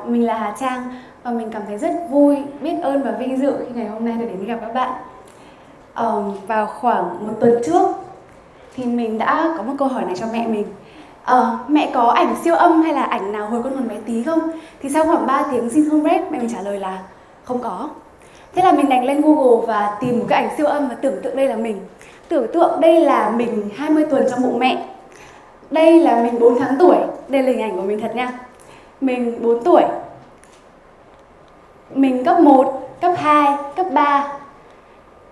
mình là Hà Trang và mình cảm thấy rất vui, biết ơn và vinh dự khi ngày hôm nay được đến gặp các bạn. Vào khoảng một tuần trước thì mình đã có một câu hỏi này cho mẹ mình. Mẹ có ảnh siêu âm hay là ảnh nào hồi con còn bé tí không? Thì sau khoảng 3 tiếng xin không rep, mẹ mình trả lời là không có. Thế là mình đành lên Google và tìm một cái ảnh siêu âm và tưởng tượng đây là mình. Tưởng tượng đây là mình 20 tuần trong bụng mẹ. Đây là mình 4 tháng tuổi, đây là hình ảnh của mình thật nha. Mình 4 tuổi. Mình cấp 1, cấp 2, cấp 3.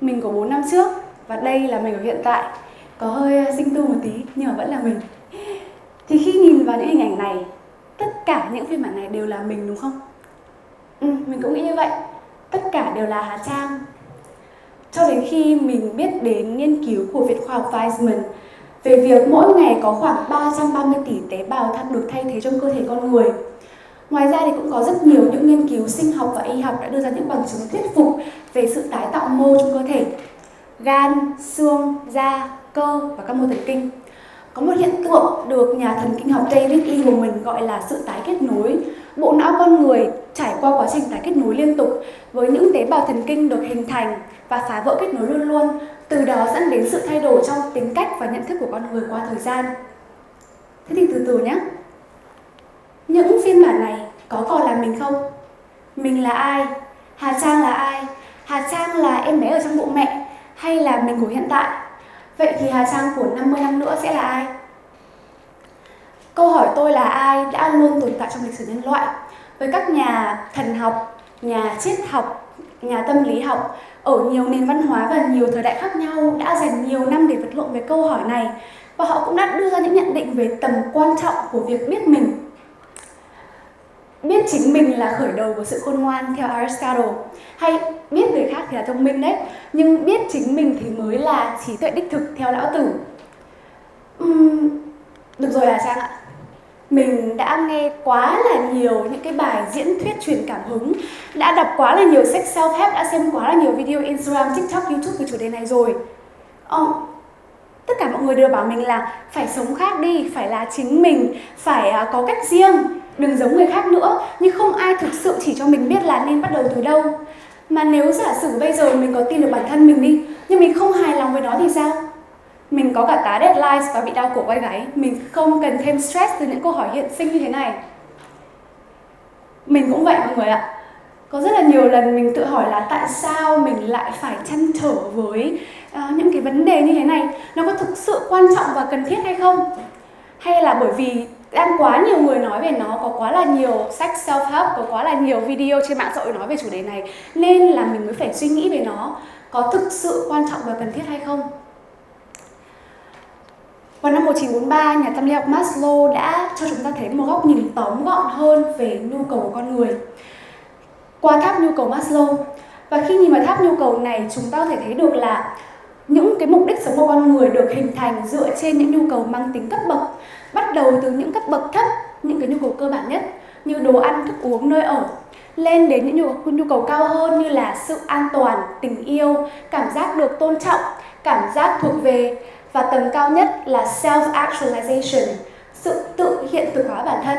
Mình của 4 năm trước và đây là mình ở hiện tại. Có hơi sinh tu một tí nhưng mà vẫn là mình. Thì khi nhìn vào những hình ảnh này, tất cả những phiên bản này đều là mình đúng không? Mình cũng nghĩ như vậy. Tất cả đều là Hà Trang. Cho đến khi mình biết đến nghiên cứu của Viện Khoa học Weizmann về việc mỗi ngày có khoảng 330 tỷ tế bào được thay thế trong cơ thể con người. Ngoài ra thì cũng có rất nhiều những nghiên cứu sinh học và y học đã đưa ra những bằng chứng thuyết phục về sự tái tạo mô trong cơ thể. Gan, xương, da, cơ và các mô thần kinh. Có một hiện tượng được nhà thần kinh học David Eagleman gọi là sự tái kết nối. Bộ não con người trải qua quá trình tái kết nối liên tục với những tế bào thần kinh được hình thành và phá vỡ kết nối luôn luôn, từ đó dẫn đến sự thay đổi trong tính cách và nhận thức của con người qua thời gian. Thế thì từ từ nhé. Những phiên bản này có còn là mình không? Mình là ai? Hà Trang là ai? Hà Trang là em bé ở trong bụng mẹ hay là mình của hiện tại? Vậy thì Hà Trang của 50 năm nữa sẽ là ai? Câu hỏi tôi là ai đã luôn tồn tại trong lịch sử nhân loại. Với các nhà thần học, nhà triết học, nhà tâm lý học ở nhiều nền văn hóa và nhiều thời đại khác nhau đã dành nhiều năm để vật lộn về câu hỏi này. Và họ cũng đã đưa ra những nhận định về tầm quan trọng của việc biết mình. Biết chính mình là khởi đầu của sự khôn ngoan theo Aristotle, hay biết người khác thì là thông minh đấy, nhưng biết chính mình thì mới là trí tuệ đích thực theo Lão Tử. Được rồi Hà Trang ạ. Mình đã nghe quá là nhiều những cái bài diễn thuyết truyền cảm hứng, đã đọc quá là nhiều sách self-help, đã xem quá là nhiều video Instagram, TikTok, YouTube về chủ đề này rồi. Tất cả mọi người đều bảo mình là phải sống khác đi, phải là chính mình, phải có cách riêng, đừng giống người khác nữa. Nhưng không ai thực sự chỉ cho mình biết là nên bắt đầu từ đâu. Mà nếu giả sử bây giờ mình có tin được bản thân mình đi, nhưng mình không hài lòng với nó thì sao? Mình có cả tá deadlines và bị đau cổ vai gáy. Mình không cần thêm stress từ những câu hỏi hiện sinh như thế này. Mình cũng vậy mọi người ạ. Có rất là nhiều lần mình tự hỏi là tại sao mình lại phải trăn trở với những cái vấn đề như thế này. Nó có thực sự quan trọng và cần thiết hay không? Hay là bởi vì đang quá nhiều người nói về nó, có quá là nhiều sách self-help, có quá là nhiều video trên mạng xã hội nói về chủ đề này, nên là mình mới phải suy nghĩ về nó có thực sự quan trọng và cần thiết hay không? Vào năm 1943, nhà tâm lý học Maslow đã cho chúng ta thấy một góc nhìn tóm gọn hơn về nhu cầu của con người qua tháp nhu cầu Maslow. Và khi nhìn vào tháp nhu cầu này, chúng ta có thể thấy được là những cái mục đích sống của con người được hình thành dựa trên những nhu cầu mang tính cấp bậc, bắt đầu từ những cấp bậc thấp, những cái nhu cầu cơ bản nhất như đồ ăn, thức uống, nơi ở, lên đến những nhu cầu cao hơn như là sự an toàn, tình yêu, cảm giác được tôn trọng, cảm giác thuộc về, và tầng cao nhất là self-actualization, sự tự hiện thực hóa bản thân.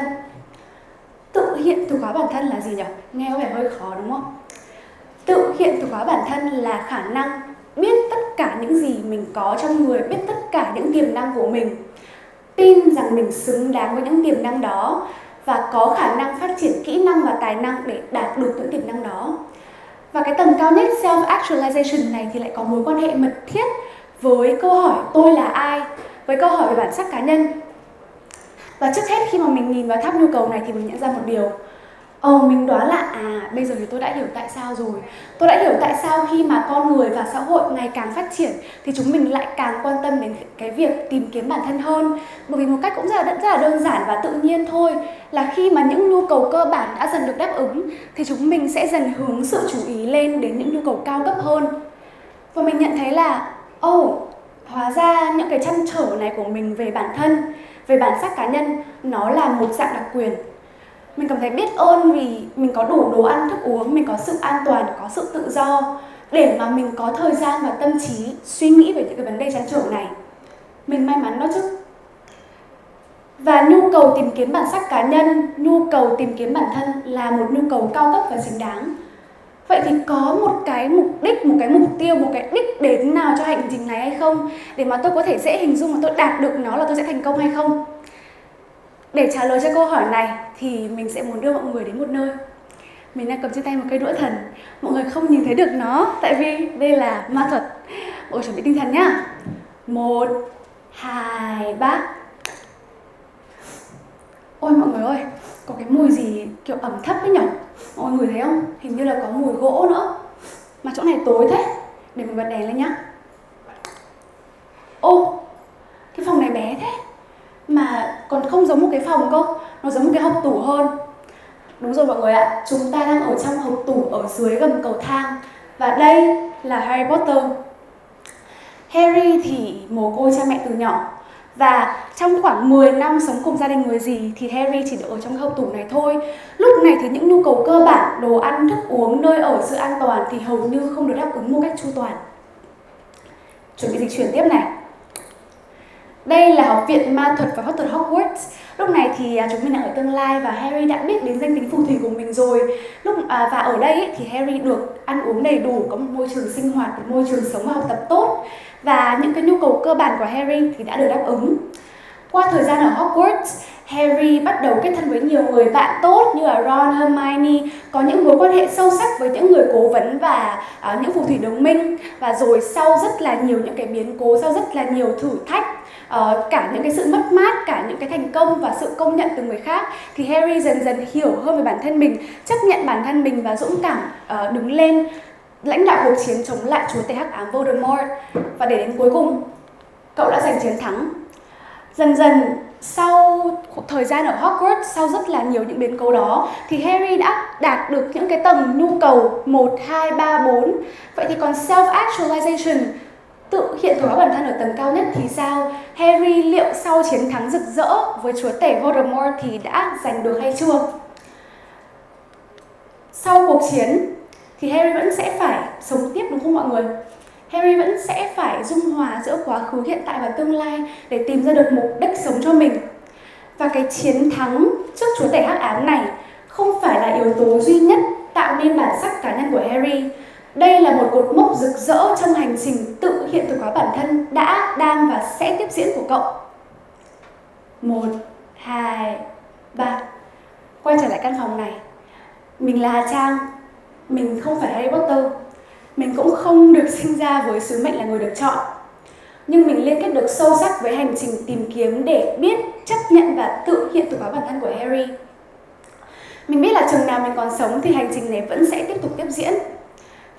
Tự hiện thực hóa bản thân là gì nhỉ? Nghe có vẻ hơi khó đúng không? Tự hiện thực hóa bản thân là khả năng biết tất cả những gì mình có trong người, biết tất cả những tiềm năng của mình, tin rằng mình xứng đáng với những tiềm năng đó và có khả năng phát triển kỹ năng và tài năng để đạt được những tiềm năng đó. Và cái tầng cao nhất self-actualization này thì lại có mối quan hệ mật thiết với câu hỏi tôi là ai, với câu hỏi về bản sắc cá nhân. Và trước hết khi mà mình nhìn vào tháp nhu cầu này thì mình nhận ra một điều. Mình đoán là bây giờ thì tôi đã hiểu tại sao rồi. Tôi đã hiểu tại sao khi mà con người và xã hội ngày càng phát triển thì chúng mình lại càng quan tâm đến cái việc tìm kiếm bản thân hơn. Bởi vì một cách cũng rất là đơn giản và tự nhiên thôi, là khi mà những nhu cầu cơ bản đã dần được đáp ứng thì chúng mình sẽ dần hướng sự chú ý lên đến những nhu cầu cao cấp hơn. Và mình nhận thấy là hóa ra những cái trăn trở này của mình về bản thân, về bản sắc cá nhân, nó là một dạng đặc quyền. Mình cảm thấy biết ơn vì mình có đủ đồ ăn, thức uống, mình có sự an toàn, có sự tự do để mà mình có thời gian và tâm trí suy nghĩ về những cái vấn đề trăn trở này. Mình may mắn đó chứ. Và nhu cầu tìm kiếm bản sắc cá nhân, nhu cầu tìm kiếm bản thân là một nhu cầu cao cấp và xứng đáng. Vậy thì có một cái mục đích, một cái mục tiêu, một cái đích đến nào cho hành trình này hay không? Để mà tôi có thể dễ hình dung mà tôi đạt được nó là tôi sẽ thành công hay không? Để trả lời cho câu hỏi này thì mình sẽ muốn đưa mọi người đến một nơi. Mình đang cầm trên tay một cây đũa thần. Mọi người không nhìn thấy được nó tại vì đây là ma thuật. Mọi người chuẩn bị tinh thần nhá. 1, 2, 3. Ôi mọi người ơi, có cái mùi gì kiểu ẩm thấp ấy nhỉ? Mọi người thấy không? Hình như là có mùi gỗ nữa. Mà chỗ này tối thế. Để mình bật đèn lên nhá. Ô, cái phòng này bé thế. Mà còn không giống một cái phòng cơ. Nó giống một cái hộc tủ hơn. Đúng rồi mọi người ạ, chúng ta đang ở trong hộc tủ ở dưới gầm cầu thang. Và đây là Harry Potter. Harry thì mồ côi cha mẹ từ nhỏ. Và trong khoảng 10 năm sống cùng gia đình người gì thì Harry chỉ được ở trong hộc tủ này thôi. Lúc này thì những nhu cầu cơ bản, đồ ăn, thức uống, nơi ở, sự an toàn thì hầu như không được đáp ứng một cách chu toàn. Chuẩn bị dịch chuyển tiếp này. Đây là học viện ma thuật và pháp thuật Hogwarts. Lúc này thì chúng mình đang ở tương lai và Harry đã biết đến danh tính phù thủy của mình rồi. Và ở đây thì Harry được ăn uống đầy đủ, có một môi trường sinh hoạt, một môi trường sống và học tập tốt. Và những cái nhu cầu cơ bản của Harry thì đã được đáp ứng. Qua thời gian ở Hogwarts, Harry bắt đầu kết thân với nhiều người bạn tốt như là Ron, Hermione, có những mối quan hệ sâu sắc với những người cố vấn và những phù thủy đồng minh. Và rồi sau rất là nhiều những cái biến cố, sau rất là nhiều thử thách, cả những cái sự mất mát, cả những cái thành công và sự công nhận từ người khác, thì Harry dần dần hiểu hơn về bản thân mình, chấp nhận bản thân mình và dũng cảm đứng lên lãnh đạo cuộc chiến chống lại chúa tể hắc ám Voldemort. Và để đến cuối cùng, cậu đã giành chiến thắng. Dần dần sau thời gian ở Hogwarts, sau rất là nhiều những biến cố đó, thì Harry đã đạt được những cái tầng nhu cầu 1, 2, 3, 4. Vậy thì còn self-actualization, tự hiện thực hóa bản thân ở tầng cao nhất thì sao? Harry liệu sau chiến thắng rực rỡ với chúa tể Voldemort thì đã giành được hay chưa? Sau cuộc chiến thì Harry vẫn sẽ phải sống tiếp, đúng không mọi người? Harry vẫn sẽ phải dung hòa giữa quá khứ, hiện tại và tương lai để tìm ra được mục đích sống cho mình. Và cái chiến thắng trước chúa tể hắc ám này không phải là yếu tố duy nhất tạo nên bản sắc cá nhân của Harry. Đây là một cột mốc rực rỡ trong hành trình tự hiện thực hóa bản thân đã, đang và sẽ tiếp diễn của cậu. 1, 2, 3. Quay trở lại căn phòng này. Mình là Hà Trang. Mình không phải Harry Potter. Mình cũng không được sinh ra với sứ mệnh là người được chọn. Nhưng mình liên kết được sâu sắc với hành trình tìm kiếm để biết, chấp nhận và tự hiện thực hóa bản thân của Harry. Mình biết là chừng nào mình còn sống thì hành trình này vẫn sẽ tiếp tục tiếp diễn.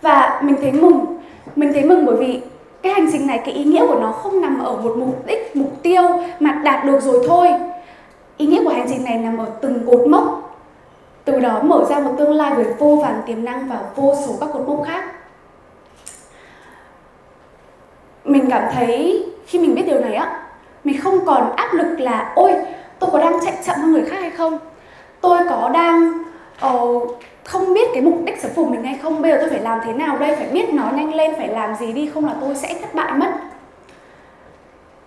Và mình thấy mừng bởi vì cái hành trình này, cái ý nghĩa của nó không nằm ở một mục đích, mục tiêu mà đạt được rồi thôi. Ý nghĩa của hành trình này nằm ở từng cột mốc. Từ đó mở ra một tương lai với vô vàn tiềm năng và vô số các cột mốc khác. Mình cảm thấy khi mình biết điều này á, mình không còn áp lực là ôi, tôi có đang chạy chậm hơn người khác hay không? Tôi có đang không biết cái mục đích sống của mình hay không? Bây giờ tôi phải làm thế nào đây? Phải biết nó nhanh lên, phải làm gì đi, không là tôi sẽ thất bại mất.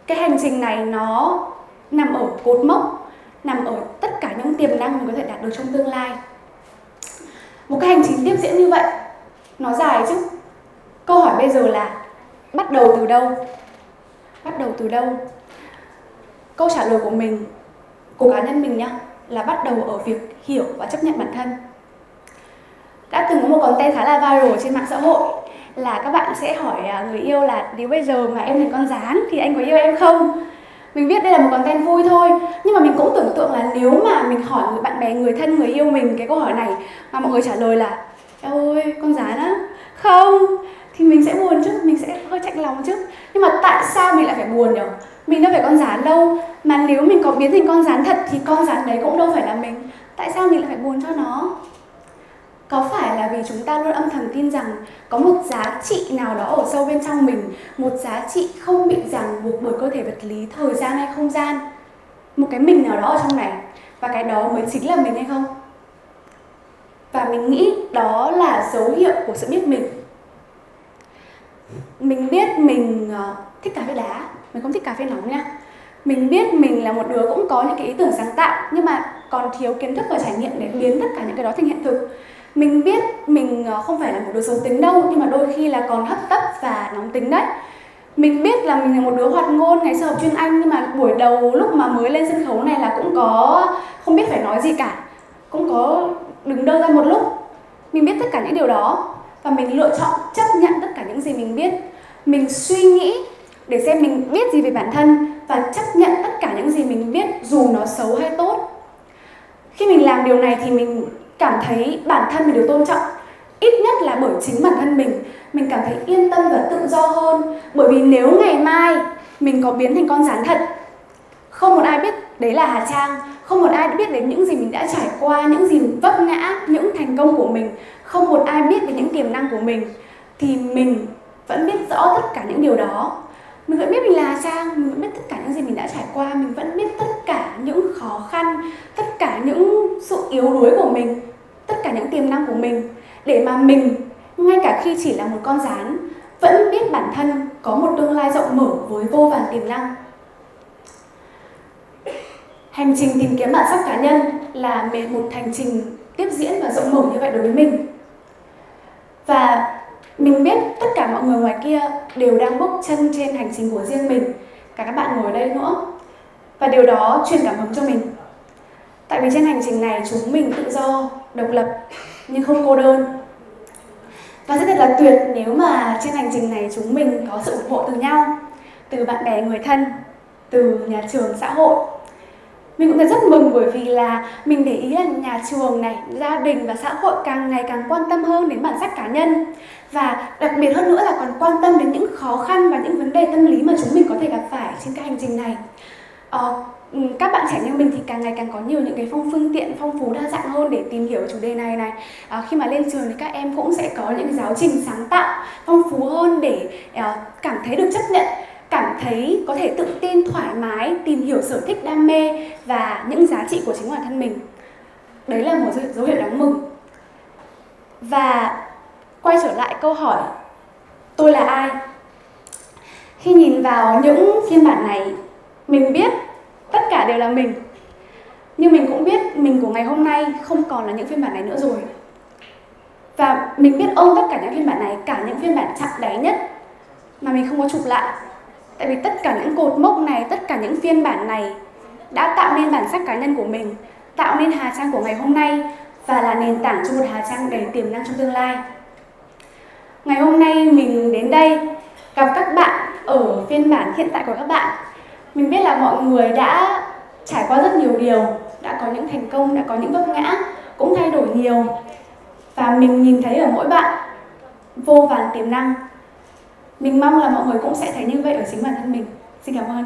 Cái hành trình này nó nằm ở cột mốc, nằm ở tất cả những tiềm năng mình có thể đạt được trong tương lai. Một cái hành trình tiếp diễn như vậy, nó dài chứ. Câu hỏi bây giờ là bắt đầu từ đâu? Bắt đầu từ đâu? Câu trả lời của mình, của cá nhân mình nhá, là bắt đầu ở việc hiểu và chấp nhận bản thân. Đã từng có một content khá là viral trên mạng xã hội là các bạn sẽ hỏi người yêu là nếu bây giờ mà em thành con gián thì anh có yêu em không? Mình biết đây là một content vui thôi, nhưng mà mình cũng tưởng tượng là nếu mà mình hỏi người bạn bè, người thân, người yêu mình cái câu hỏi này mà mọi người trả lời là em ơi, con gián á? Không, thì mình sẽ buồn chứ, mình sẽ hơi chạnh lòng chứ. Nhưng mà tại sao mình lại phải buồn nhỉ? Mình đâu phải con gián đâu. Mà nếu mình có biến thành con gián thật thì con gián đấy cũng đâu phải là mình. Tại sao mình lại phải buồn cho nó? Có phải là vì chúng ta luôn âm thầm tin rằng có một giá trị nào đó ở sâu bên trong mình, một giá trị không bị ràng buộc bởi cơ thể vật lý, thời gian hay không gian, một cái mình nào đó ở trong này, và cái đó mới chính là mình hay không? Và mình nghĩ đó là dấu hiệu của sự biết mình. Mình biết mình thích cà phê đá, mình không thích cà phê nóng nha. Mình biết mình là một đứa cũng có những cái ý tưởng sáng tạo, nhưng mà còn thiếu kiến thức và trải nghiệm để biến tất cả những cái đó thành hiện thực. Mình biết mình không phải là một đứa xấu tính đâu, nhưng mà đôi khi là còn hấp tấp và nóng tính đấy. Mình biết là mình là một đứa hoạt ngôn ngày xưa học chuyên Anh, nhưng mà buổi đầu lúc mà mới lên sân khấu này là cũng có không biết phải nói gì cả, cũng có đứng đơ ra một lúc. Mình biết tất cả những điều đó và mình lựa chọn chấp nhận tất cả những gì mình biết. Mình suy nghĩ để xem mình biết gì về bản thân và chấp nhận tất cả những gì mình biết dù nó xấu hay tốt. Khi mình làm điều này thì mình cảm thấy bản thân mình được tôn trọng, ít nhất là bởi chính bản thân mình cảm thấy yên tâm và tự do hơn. Bởi vì nếu ngày mai mình có biến thành con rắn thật, không một ai biết đấy là Hà Trang, không một ai biết đến những gì mình đã trải qua, những gì mình vấp ngã, những thành công của mình, không một ai biết đến những tiềm năng của mình, thì mình vẫn biết rõ tất cả những điều đó. Mình vẫn biết mình là Hà Trang, mình vẫn biết tất cả những gì mình đã trải qua, mình vẫn biết tất cả những khó khăn, tất cả những sự yếu đuối của mình, tất cả những tiềm năng của mình, để mà mình, ngay cả khi chỉ là một con gián, vẫn biết bản thân có một tương lai rộng mở với vô vàn tiềm năng. Hành trình tìm kiếm bản sắc cá nhân là một hành trình tiếp diễn và rộng mở như vậy đối với mình. Và mình biết tất cả mọi người ngoài kia đều đang bước chân trên hành trình của riêng mình, cả các bạn ngồi ở đây nữa. Và điều đó truyền cảm hứng cho mình. Tại vì trên hành trình này chúng mình tự do, độc lập, nhưng không cô đơn. Và rất là tuyệt nếu mà trên hành trình này chúng mình có sự ủng hộ từ nhau, từ bạn bè, người thân, từ nhà trường, xã hội. Mình cũng thấy rất mừng bởi vì là mình để ý là nhà trường này, gia đình và xã hội càng ngày càng quan tâm hơn đến bản sắc cá nhân. Và đặc biệt hơn nữa là còn quan tâm đến những khó khăn và những vấn đề tâm lý mà chúng mình có thể gặp phải trên cái hành trình này. Các bạn trẻ như mình thì càng ngày càng có nhiều những cái phương tiện phong phú đa dạng hơn để tìm hiểu chủ đề này. Khi mà lên trường thì các em cũng sẽ có những giáo trình sáng tạo phong phú hơn để cảm thấy được chấp nhận, cảm thấy có thể tự tin, thoải mái, tìm hiểu sở thích, đam mê và những giá trị của chính bản thân mình. Đấy là một dấu hiệu đáng mừng. Và quay trở lại câu hỏi tôi là ai? Khi nhìn vào những phiên bản này, mình biết tất cả đều là mình. Nhưng mình cũng biết mình của ngày hôm nay không còn là những phiên bản này nữa rồi. Và mình biết ơn tất cả những phiên bản này, cả những phiên bản chạm đáy nhất mà mình không có chụp lại. Tại vì tất cả những cột mốc này, tất cả những phiên bản này đã tạo nên bản sắc cá nhân của mình, tạo nên Hà Trang của ngày hôm nay và là nền tảng cho một Hà Trang đầy tiềm năng trong tương lai. Ngày hôm nay mình đến đây gặp các bạn ở phiên bản hiện tại của các bạn. Mình biết là mọi người đã trải qua rất nhiều điều, đã có những thành công, đã có những vấp ngã, cũng thay đổi nhiều. Và mình nhìn thấy ở mỗi bạn vô vàn tiềm năng. Mình mong là mọi người cũng sẽ thấy như vậy ở chính bản thân mình. Xin cảm ơn.